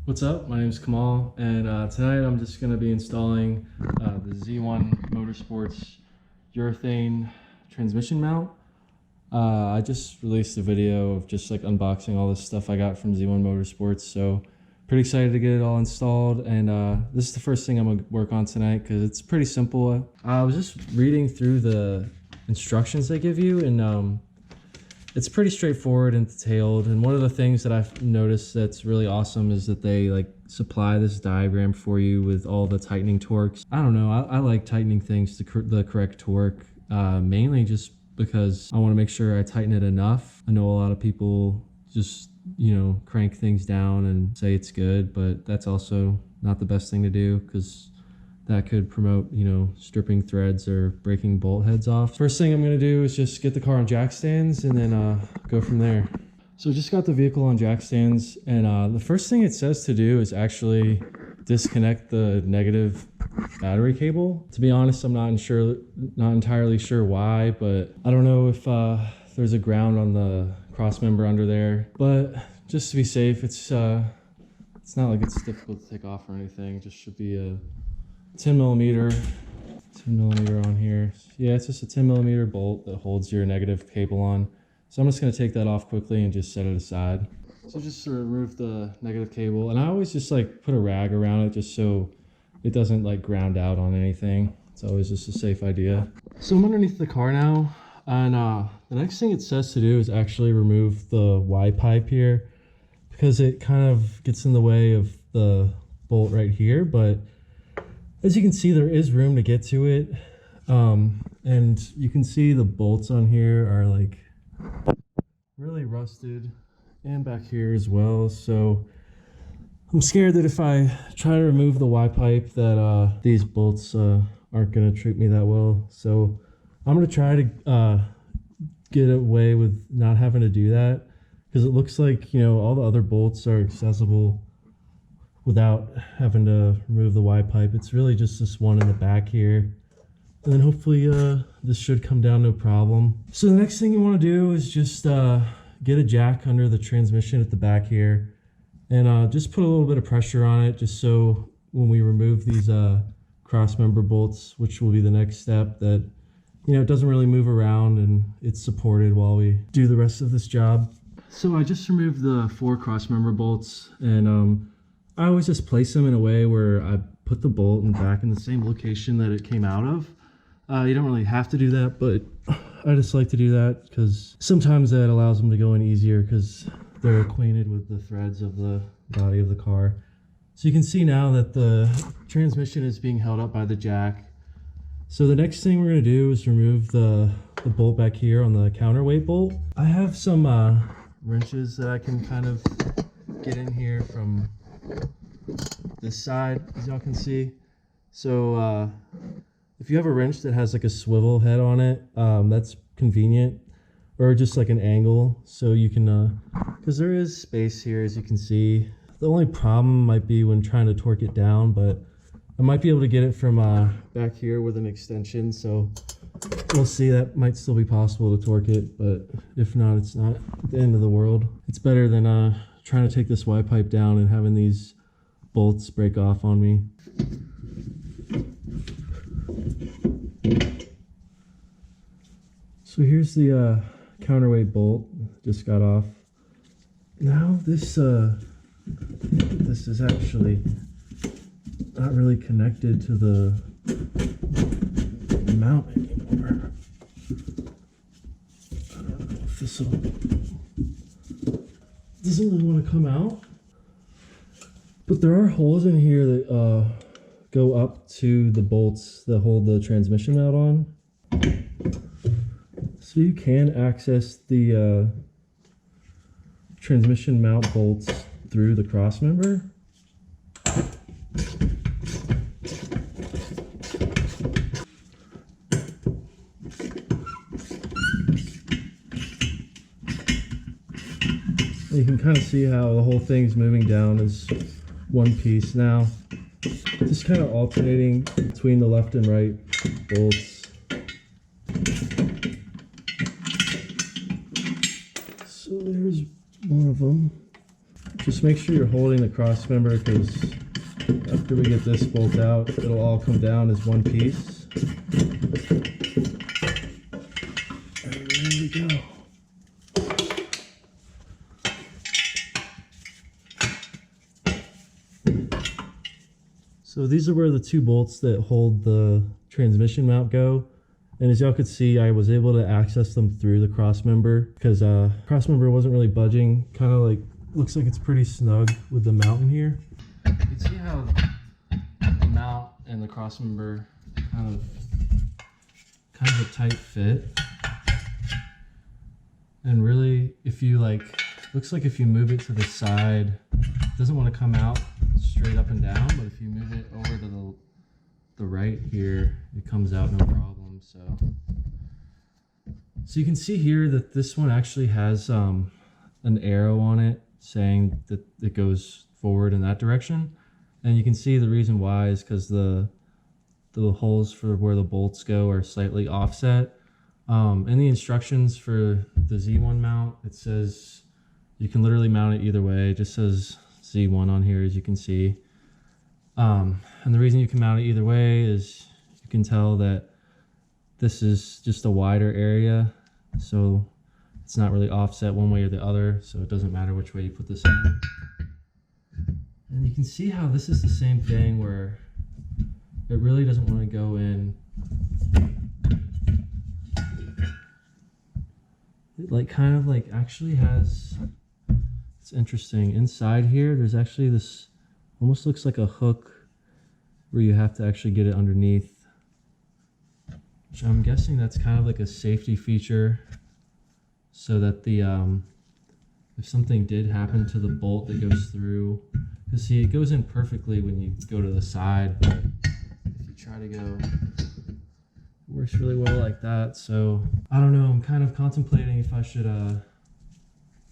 What's up? My name is Kamal, and tonight I'm just going to be installing the Z1 Motorsports urethane transmission mount. I just released a video of just like unboxing all this stuff I got from Z1 Motorsports, so pretty excited to get it all installed. And this is the first thing I'm going to work on tonight because it's pretty simple. I was just reading through the instructions they give you, and it's pretty straightforward and detailed. And one of the things that I've noticed that's really awesome is that they like supply this diagram for you with all the tightening torques. I don't know, I like tightening things to the correct torque, mainly just because I want to make sure I tighten it enough. I know a lot of people just, you know, crank things down and say it's good, but that's also not the best thing to do because that could promote, you know, stripping threads or breaking bolt heads off. First thing I'm gonna do is just get the car on jack stands and then go from there. So just got the vehicle on jack stands, and the first thing it says to do is actually disconnect the negative battery cable. To be honest, I'm not entirely sure why, but I don't know if there's a ground on the cross member under there. But just to be safe, it's not like it's difficult to take off or anything. It just should be a 10 millimeter on here. Yeah, it's just a 10 millimeter bolt that holds your negative cable on. So I'm just going to take that off quickly and just set it aside. So just to remove the negative cable, and I always just like put a rag around it just so it doesn't like ground out on anything. It's always just a safe idea. So I'm underneath the car now, and the next thing it says to do is actually remove the Y pipe here, because it kind of gets in the way of the bolt right here. But as you can see, there is room to get to it, and you can see the bolts on here are like really rusted, and back here as well. So I'm scared that if I try to remove the Y pipe that these bolts aren't going to treat me that well. So I'm going to try to get away with not having to do that, because it looks like, you know, all the other bolts are accessible without having to remove the Y pipe. It's really just this one in the back here, and then hopefully this should come down no problem. So the next thing you want to do is just get a jack under the transmission at the back here, and just put a little bit of pressure on it, just so when we remove these cross member bolts, which will be the next step, that, you know, it doesn't really move around and it's supported while we do the rest of this job. So I just removed the 4 cross member bolts, and I always just place them in a way where I put the bolt back in the same location that it came out of. You don't really have to do that, but I just like to do that because sometimes that allows them to go in easier because they're acquainted with the threads of the body of the car. So you can see now that the transmission is being held up by the jack. So the next thing we're going to do is remove the bolt back here on the counterweight bolt. I have some wrenches that I can kind of get in here from this side, as y'all can see. So if you have a wrench that has like a swivel head on it, that's convenient, or just like an angle, so you can because there is space here, as you can see. The only problem might be when trying to torque it down, but I might be able to get it from back here with an extension, so we'll see. That might still be possible to torque it, but if not, it's not the end of the world. It's better than trying to take this Y pipe down and having these bolts break off on me. So here's the counterweight bolt, just got off. Now this is actually not really connected to the mount anymore. I don't know if this doesn't really want to come out, but there are holes in here that go up to the bolts that hold the transmission mount on. So you can access the transmission mount bolts through the cross member. You can kind of see how the whole thing's moving down as one piece now. Just kind of alternating between the left and right bolts. So there's one of them. Just make sure you're holding the cross member, because after we get this bolt out, it'll all come down as one piece. And there we go. So these are where the two bolts that hold the transmission mount go. And as y'all could see, I was able to access them through the cross member, because cross member wasn't really budging. Kind of like, looks like it's pretty snug with the mount in here. You can see how the mount and the cross member kind of a tight fit. And really, if you looks like if you move it to the side, it doesn't want to come out straight up and down, but if you move it over to the right here, it comes out no problem. So you can see here that this one actually has an arrow on it saying that it goes forward in that direction, and you can see the reason why is because the holes for where the bolts go are slightly offset. In the instructions for the Z1 mount, it says you can literally mount it either way. It just says Z1 on here, as you can see. And the reason you can mount it either way is you can tell that this is just a wider area, so it's not really offset one way or the other, so it doesn't matter which way you put this in. And you can see how this is the same thing, where it really doesn't want to go in. It actually has, it's interesting, inside here there's actually this, almost looks like a hook where you have to actually get it underneath, which I'm guessing that's kind of like a safety feature, so that the if something did happen to the bolt that goes through, because see, it goes in perfectly when you go to the side, but if you try to go, it works really well like that. So I don't know, I'm kind of contemplating if I should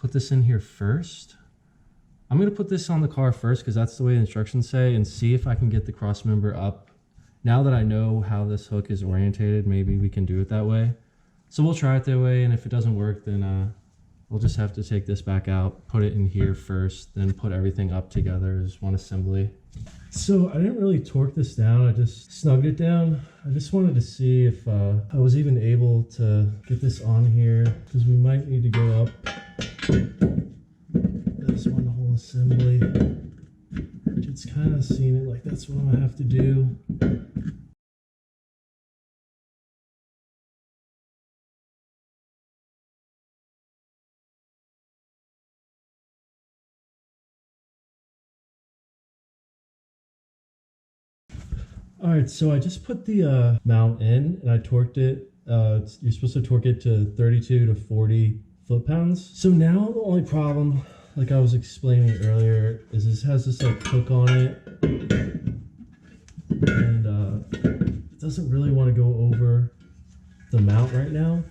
put this in here first. I'm going to put this on the car first, because that's the way the instructions say, and see if I can get the cross member up. Now that I know how this hook is orientated, maybe we can do it that way. So we'll try it that way, and if it doesn't work, then we'll just have to take this back out, put it in here first, then put everything up together as one assembly. So I didn't really torque this down, I just snugged it down. I just wanted to see if I was even able to get this on here, because we might need to go up this one whole assembly. It's kind of seen it like that's what I'm gonna have to do. All right, so I just put the mount in and I torqued it. You're supposed to torque it to 32 to 40 foot-pounds. So now the only problem, like I was explaining earlier, is this has this like hook on it, and it doesn't really want to go over the mount right now.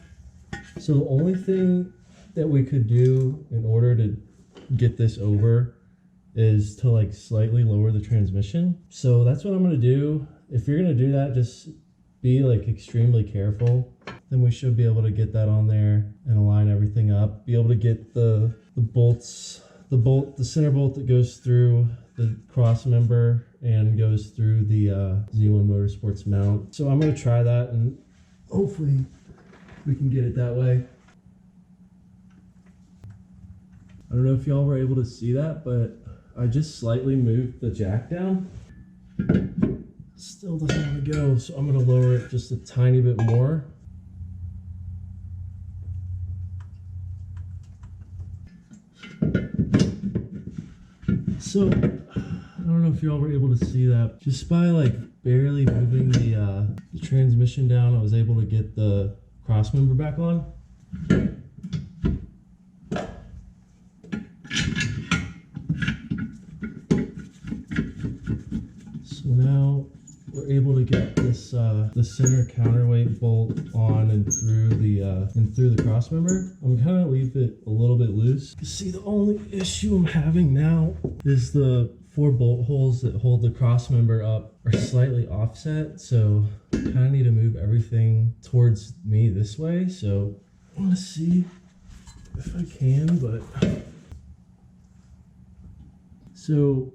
So the only thing that we could do in order to get this over is to like slightly lower the transmission. So that's what I'm going to do. If you're going to do that, just be like extremely careful. Then we should be able to get that on there and align everything up. Be able to get the bolts, the center bolt that goes through the cross member and goes through the Z1 Motorsports mount. So I'm going to try that, and hopefully we can get it that way. I don't know if y'all were able to see that, but I just slightly moved the jack down. Still doesn't want to go, so I'm going to lower it just a tiny bit more. So, I don't know if y'all were able to see that. Just by like barely moving the transmission down, I was able to get the cross member back on. So now we're able to get this the center counterweight bolt on and through the cross member. I'm gonna leave it a little bit loose. You see, the only issue I'm having now is the 4 bolt holes that hold the cross member up are slightly offset, so I kind of need to move everything towards me this way. So I want to see if I can, but So,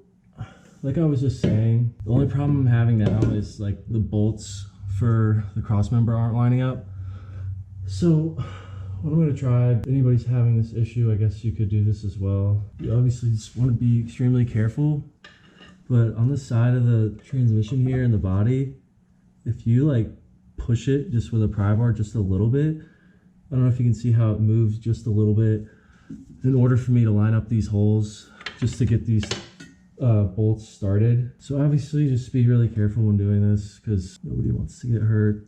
like I was just saying, the only problem I'm having now is like the bolts for the crossmember aren't lining up. So what I'm going to try, if anybody's having this issue, I guess you could do this as well. You obviously just want to be extremely careful, but on the side of the transmission here in the body, if you like push it just with a pry bar just a little bit, I don't know if you can see how it moves just a little bit, in order for me to line up these holes just to get these bolts started. So obviously just be really careful when doing this because nobody wants to get hurt.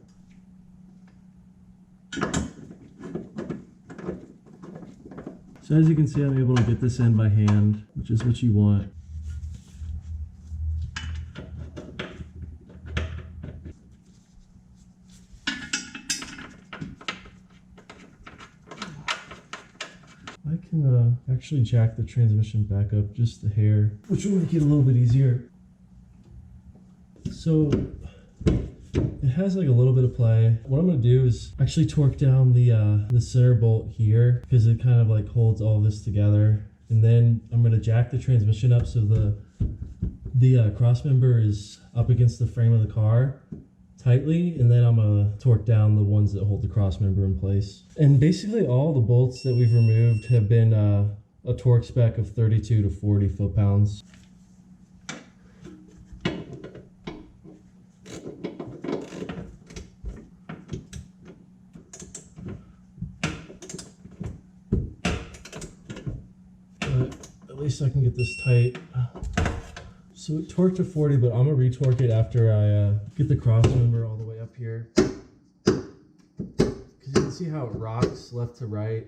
So as you can see, I'm able to get this in by hand, which is what you want. I can actually jack the transmission back up just a hair, which will make it a little bit easier. So it has like a little bit of play. What I'm going to do is actually torque down the center bolt here because it kind of like holds all this together. And then I'm going to jack the transmission up so the crossmember is up against the frame of the car tightly, and then I'm going to torque down the ones that hold the crossmember in place. And basically all the bolts that we've removed have been a torque spec of 32 to 40 foot-pounds. At least I can get this tight. So it torqued to 40, but I'm gonna retorque it after I get the crossmember all the way up here. Because you can see how it rocks left to right.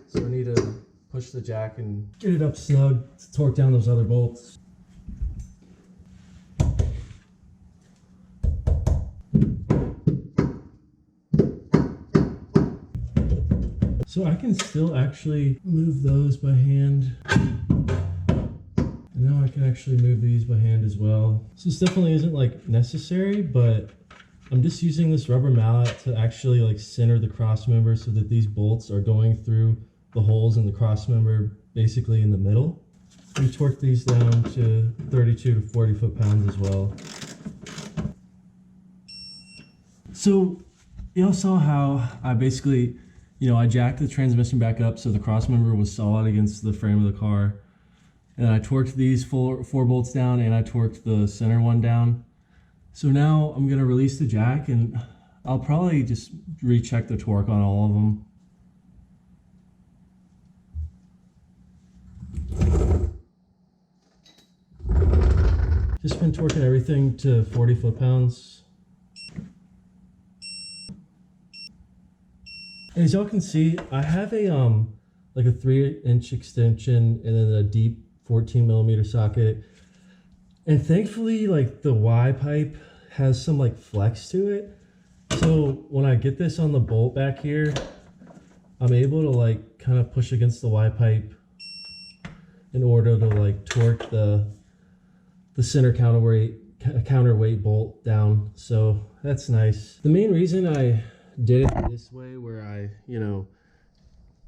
So I need to push the jack and get it up snug to torque down those other bolts. So I can still actually move those by hand. And now I can actually move these by hand as well. So this definitely isn't like necessary, but I'm just using this rubber mallet to actually like center the crossmember so that these bolts are going through the holes in the crossmember, basically in the middle. We torque these down to 32 to 40 foot-pounds as well. So you all saw how I basically, I jacked the transmission back up so the crossmember was solid against the frame of the car. And I torqued these four bolts down, and I torqued the center one down. So now I'm gonna release the jack, and I'll probably just recheck the torque on all of them. Just been torquing everything to 40 foot-pounds. And as y'all can see, I have a like a 3-inch extension and then a deep 14mm socket. And thankfully, like the Y pipe has some like flex to it. So when I get this on the bolt back here, I'm able to like kind of push against the Y pipe in order to like torque the center counterweight bolt down. So that's nice. The main reason I did it this way, where I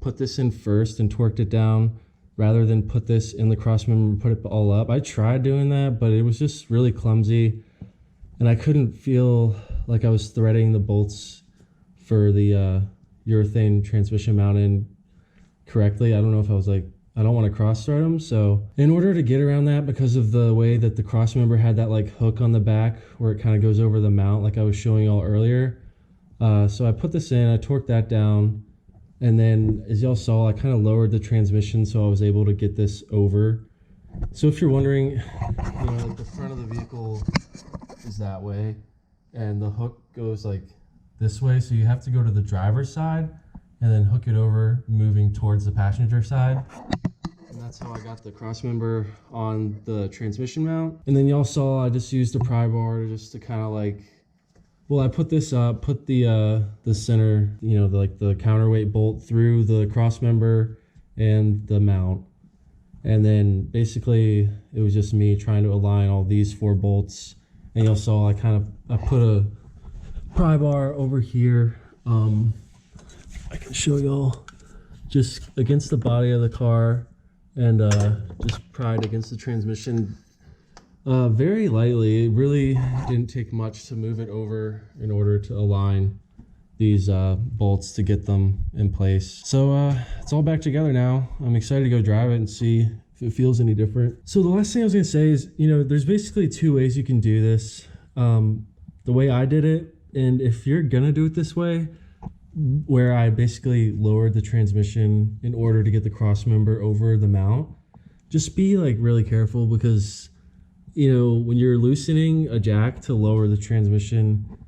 put this in first and torqued it down rather than put this in the crossmember and put it all up. I tried doing that, but it was just really clumsy and I couldn't feel like I was threading the bolts for the urethane transmission mount in correctly. I don't know if I was like, I don't want to cross thread them. So in order to get around that, because of the way that the crossmember had that like hook on the back where it kind of goes over the mount like I was showing y'all earlier, so I put this in, I torqued that down, and then as y'all saw, I kind of lowered the transmission so I was able to get this over. So if you're wondering, the front of the vehicle is that way, and the hook goes like this way, so you have to go to the driver's side and then hook it over, moving towards the passenger side. And that's how I got the crossmember on the transmission mount. And then y'all saw I just used a pry bar just to kind of like, well, I put this up, put the center, the counterweight bolt through the crossmember and the mount. And then basically it was just me trying to align all these 4 bolts. And y'all saw I put a pry bar over here. I can show y'all just against the body of the car. and just pried against the transmission very lightly. It really didn't take much to move it over in order to align these bolts to get them in place. So it's all back together now. I'm excited to go drive it and see if it feels any different. So the last thing I was gonna say is, you know, there's basically two ways you can do this. The way I did it, and if you're gonna do it this way, where I basically lowered the transmission in order to get the cross member over the mount, just be like really careful, because you know, when you're loosening a jack to lower the transmission,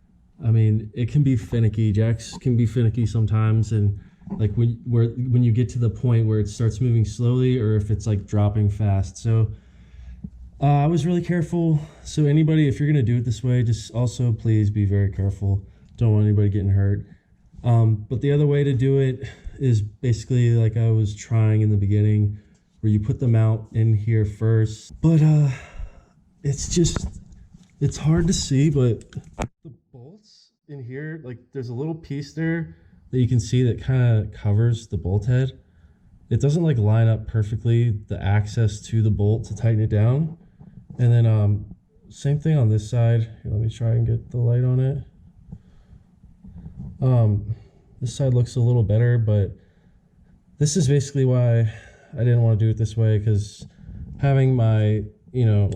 I mean, it can be finicky. Jacks can be finicky sometimes, and like when you get to the point where it starts moving slowly, or if it's like dropping fast. So I was really careful. So anybody, if you're gonna do it this way, just also please be very careful. Don't want anybody getting hurt. But the other way to do it is basically like I was trying in the beginning, where you put the mount in here first. But it's hard to see, but the bolts in here, like there's a little piece there that you can see that kind of covers the bolt head. It doesn't like line up perfectly, the access to the bolt to tighten it down. And then same thing on this side. Here, let me try and get the light on it. This side looks a little better, but this is basically why I didn't want to do it this way, because having my, you know,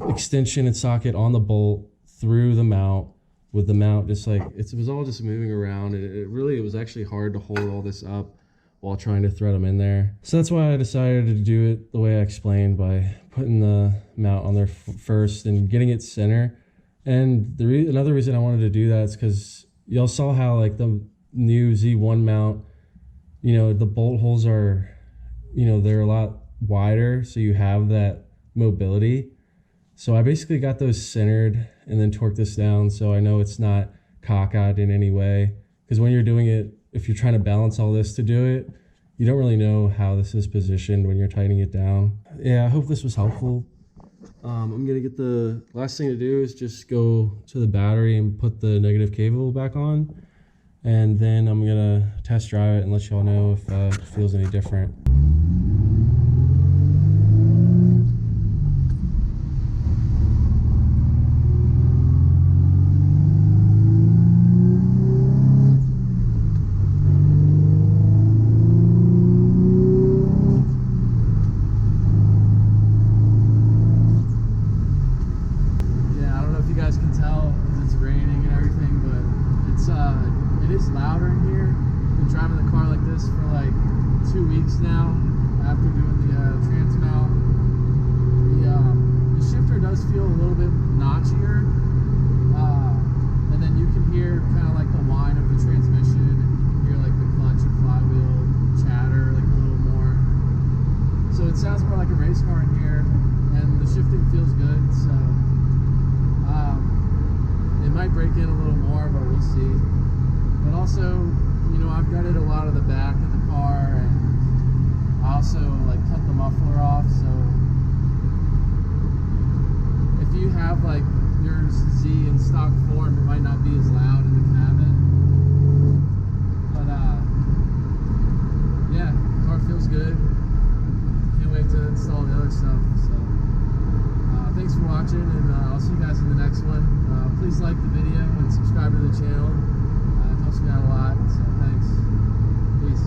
extension and socket on the bolt through the mount, with the mount just like it was all just moving around, and it was actually hard to hold all this up while trying to thread them in there. So that's why I decided to do it the way I explained, by putting the mount on there first and getting it center. And another reason I wanted to do that is because y'all saw how like the new Z1 mount, you know, the bolt holes are, you know, they're a lot wider, so you have that mobility. So I basically got those centered and then torqued this down so I know it's not cockeyed in any way. Because when you're doing it, if you're trying to balance all this to do it, you don't really know how this is positioned when you're tightening it down. Yeah, I hope this was helpful. I'm gonna get the last thing to do is just go to the battery and put the negative cable back on. And then I'm gonna test drive it and let y'all know if it feels any different. It is louder in here. Been driving the car like this for like 2 weeks now after doing the trans mount. The shifter does feel a little bit notchier, and then you can hear kind of like the whine of the transmission, and you can hear like the clutch and flywheel chatter like a little more. So it sounds more like a race car in here, and the shifting feels good. So it might break in a little more, but we'll see. But also, you know, I've gutted a lot of the back of the car, and I also like cut the muffler off. So if you have like your Z in stock form, it might not be as loud in the cabin. But yeah, the car feels good. Can't wait to install the other stuff. So thanks for watching, and I'll see you guys in the next one. Please like the video and subscribe to the channel. It helps me out a lot, so thanks. Peace.